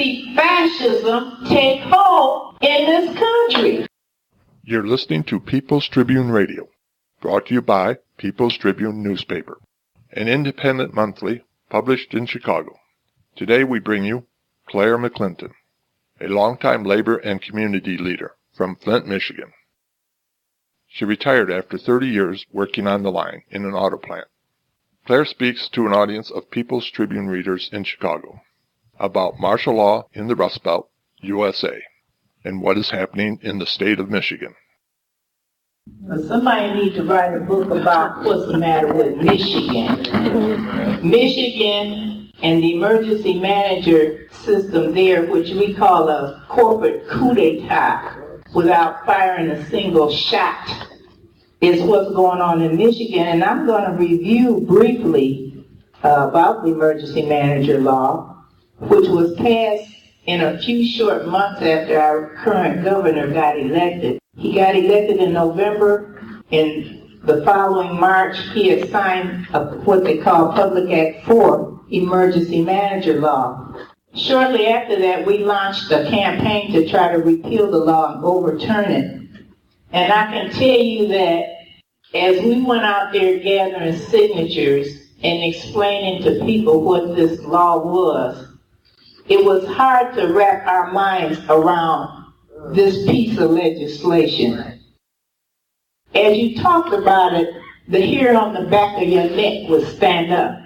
see fascism take hold in this country. You're listening to People's Tribune Radio, brought to you by People's Tribune newspaper, an independent monthly published in Chicago. Today we bring you Claire McClinton, a longtime labor and community leader from Flint, Michigan. She retired after 30 years working on the line in an auto plant. Claire speaks to an audience of People's Tribune readers in Chicago about martial law in the Rust Belt, USA, and what is happening in the state of Michigan. Somebody needs to write a book about what's the matter with Michigan. Michigan and the emergency manager system there, which we call a corporate coup d'etat, without firing a single shot, is what's going on in Michigan. And I'm going to review briefly about the emergency manager law, which was passed in a few short months after our current governor got elected. He got elected in November. In the following March, he had signed what they call Public Act 4, Emergency Manager Law. Shortly after that, we launched a campaign to try to repeal the law and overturn it. And I can tell you that as we went out there gathering signatures and explaining to people what this law was, it was hard to wrap our minds around this piece of legislation. As you talked about it, the hair on the back of your neck would stand up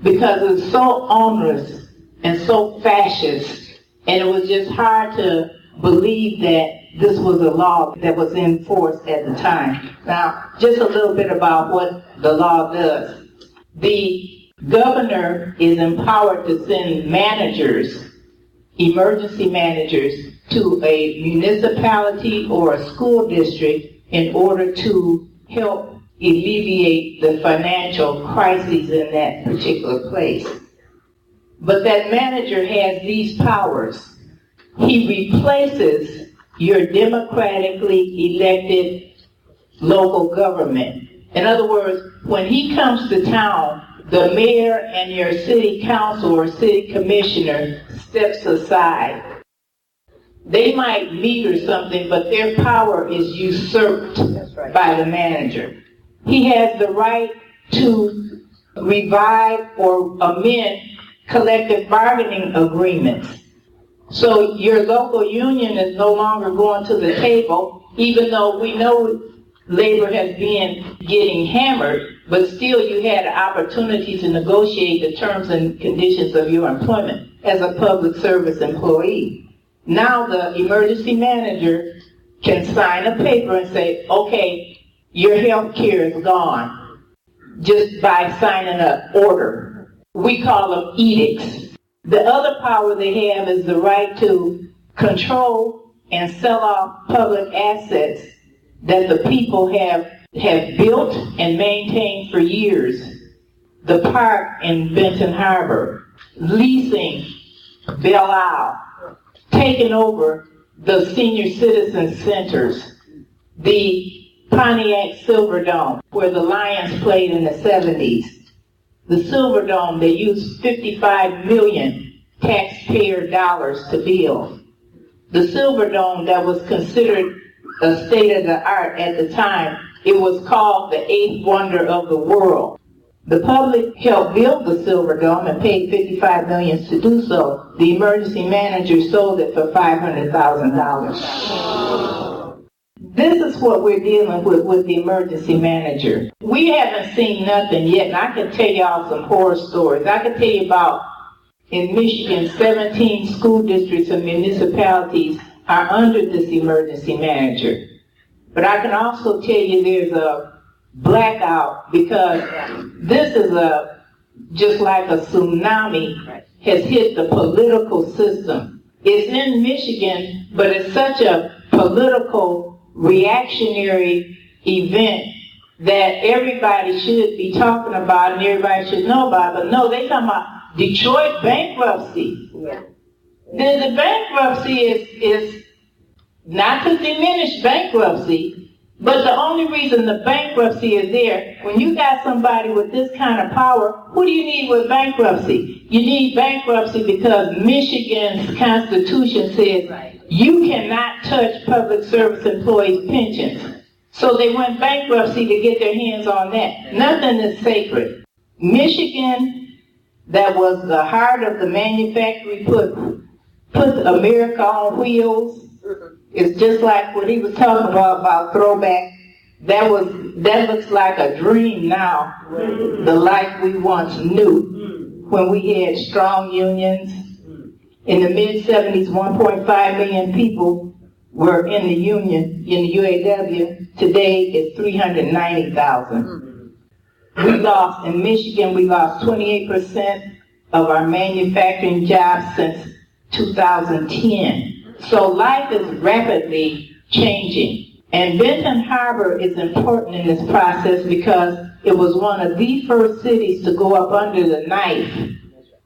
because it was so onerous and so fascist, and it was just hard to believe that this was a law that was in force at the time. Now, just a little bit about what the law does. The governor is empowered to send managers, emergency managers, to a municipality or a school district in order to help alleviate the financial crises in that particular place. But that manager has these powers. He replaces your democratically elected local government. In other words, when he comes to town, the mayor and your city council or city commissioner steps aside. They might meet or something, but their power is usurped by the manager. He has the right to revive or amend collective bargaining agreements. So your local union is no longer going to the table, even though we know labor has been getting hammered, but still you had an opportunity to negotiate the terms and conditions of your employment as a public service employee. Now the emergency manager can sign a paper and say, okay, your health care is gone, just by signing an order. We call them edicts. The other power they have is the right to control and sell off public assets that the people have built and maintained for years. The park in Benton Harbor, leasing Belle Isle, taking over the senior citizen centers, the Pontiac Silverdome, where the Lions played in the 70s. The Silverdome, they used 55 million taxpayer dollars to build. The Silverdome that was considered a state-of-the-art at the time, it was called the eighth wonder of the world. The public helped build the Silverdome and paid $55 million to do so. The emergency manager sold it for $500,000. This is what we're dealing with the emergency manager. We haven't seen nothing yet, and I can tell y'all some horror stories. I can tell you about, in Michigan, 17 school districts and municipalities are under this emergency manager. But I can also tell you there's a blackout because this is just like a tsunami has hit the political system. It's in Michigan, but it's such a political reactionary event that everybody should be talking about and everybody should know about. But no, they talking about Detroit bankruptcy. Yeah. The bankruptcy is not to diminish bankruptcy, But the only reason the bankruptcy is there, when you got somebody with this kind of power, who do you need with bankruptcy? You need bankruptcy because Michigan's Constitution says you cannot touch public service employees' pensions. So they went bankruptcy to get their hands on that. Nothing is sacred. Michigan, that was the heart of the manufacturing, put America on wheels. It's just like what he was talking about throwback. That looks like a dream now, the life we once knew when we had strong unions. In the mid-70s, 1.5 million people were in the union, in the UAW. Today, it's 390,000. In Michigan, we lost 28% of our manufacturing jobs since 2010. So life is rapidly changing. And Benton Harbor is important in this process because it was one of the first cities to go up under the knife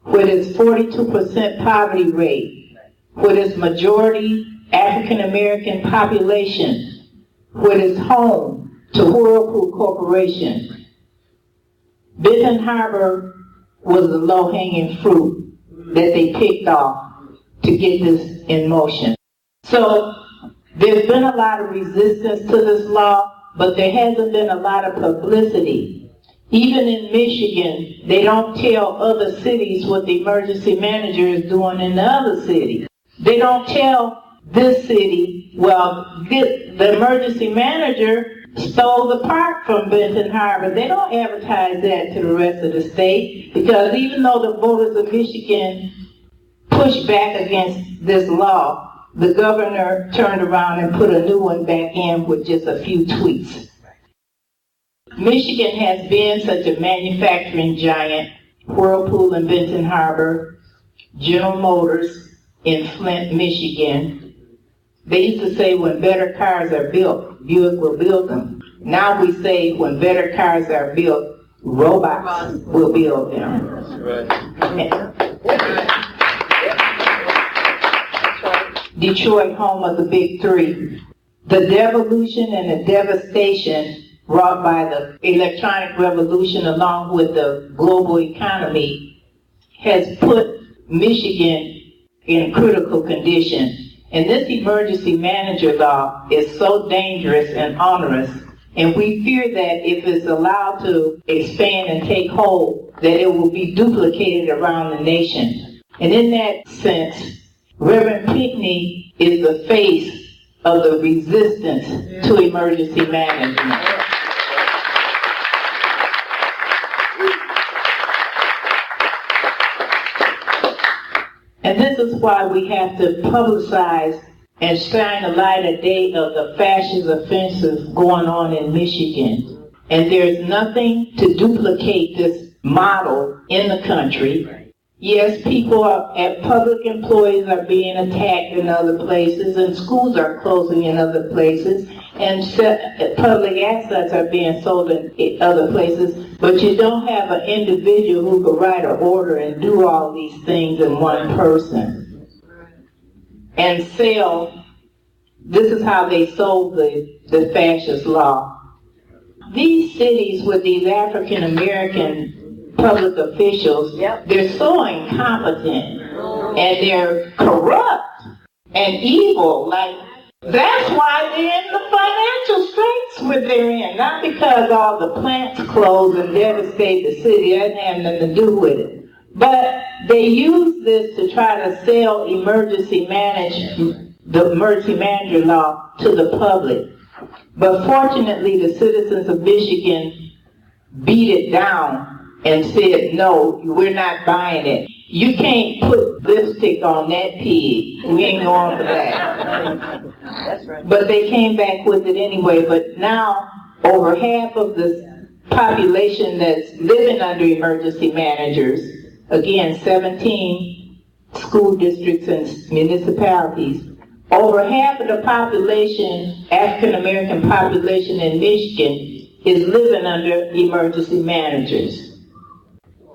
with its 42% poverty rate, with its majority African American population, with its home to Whirlpool Corporation. Benton Harbor was the low-hanging fruit that they picked off to get this in motion. So there's been a lot of resistance to this law, but there hasn't been a lot of publicity. Even in Michigan, they don't tell other cities what the emergency manager is doing in the other city. They don't tell this city, well, the emergency manager stole the part from Benton Harbor. They don't advertise that to the rest of the state, because even though the voters of Michigan pushed back against this law, the governor turned around and put a new one back in with just a few tweaks. Michigan has been such a manufacturing giant. Whirlpool in Benton Harbor, General Motors in Flint, Michigan. They used to say when better cars are built, Buick will build them. Now we say when better cars are built, robots will build them. Detroit, home of the big three. The devolution and the devastation wrought by the electronic revolution along with the global economy has put Michigan in critical condition. And this emergency manager law is so dangerous and onerous, and we fear that if it's allowed to expand and take hold, that it will be duplicated around the nation. And in that sense, Reverend Pinckney is the face of the resistance to emergency management. And this is why we have to publicize and shine a light a day of the fascist offensive going on in Michigan. And there's nothing to duplicate this model in the country. Yes, public employees are being attacked in other places, and schools are closing in other places, and public assets are being sold in other places, but you don't have an individual who could write an order and do all these things in one person. And sell, this is how they sold the fascist law. These cities with these African American public officials, they're so incompetent and they're corrupt and evil. That's why they're in the financial straits where they're in. Not because all the plants close and devastate the city. That had nothing to do with it. But they use this to try to sell the emergency manager law to the public. But fortunately, the citizens of Michigan beat it down and said, no, we're not buying it. You can't put lipstick on that pig. We ain't going for that. That's right. But they came back with it anyway. But now, over half of the population that's living under emergency managers, again, 17 school districts and municipalities, over half of the population, African American population in Michigan, is living under emergency managers.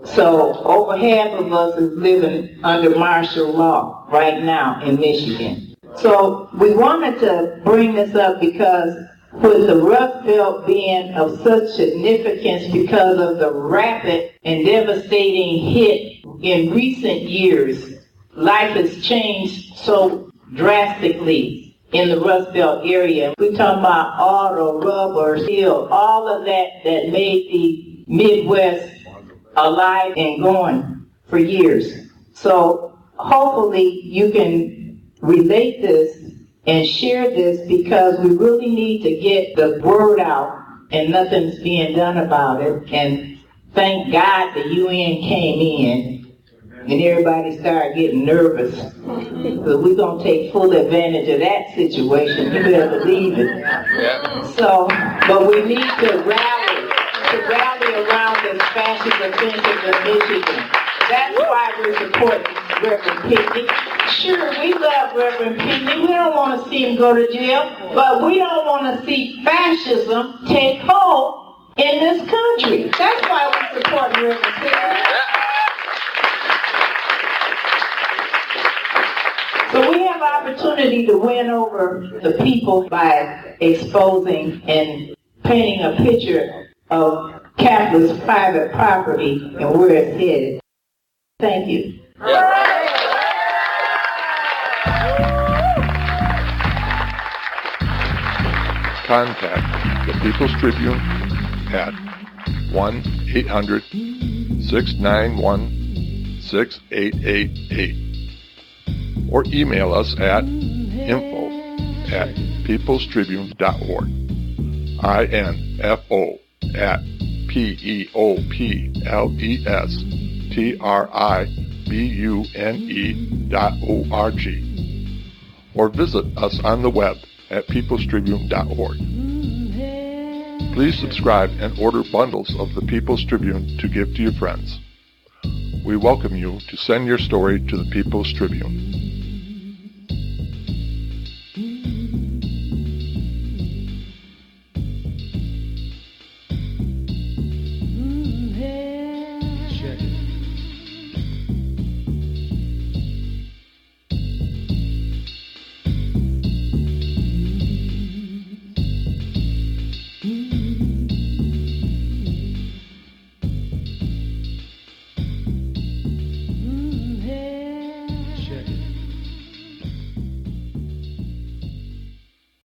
So over half of us is living under martial law right now in Michigan. So we wanted to bring this up because with the Rust Belt being of such significance because of the rapid and devastating hit in recent years, life has changed so drastically in the Rust Belt area. We're talking about auto, rubber, steel, all of that made the Midwest alive and going for years. So hopefully you can relate this and share this, because we really need to get the word out and nothing's being done about it. And thank God the UN came in and everybody started getting nervous, because we're going to take full advantage of that situation. You better believe it. Yeah. So, but we need to rally around this fascist offensive in Michigan. That's why we're supporting Reverend Pinckney. Sure, we love Reverend Pinckney. We don't want to see him go to jail, but we don't want to see fascism take hold in this country. That's why we support Reverend Pinckney. So we have opportunity to win over the people by exposing and painting a picture of capitalist private property and where it's headed. Thank you. Contact the People's Tribune at 1-800-691-6888 or email us at info@peoplestribune.org, info@peoplestribune.org, or visit us on the web at peoplestribune.org. Please subscribe and order bundles of the People's Tribune to give to your friends. We welcome you to send your story to the People's Tribune.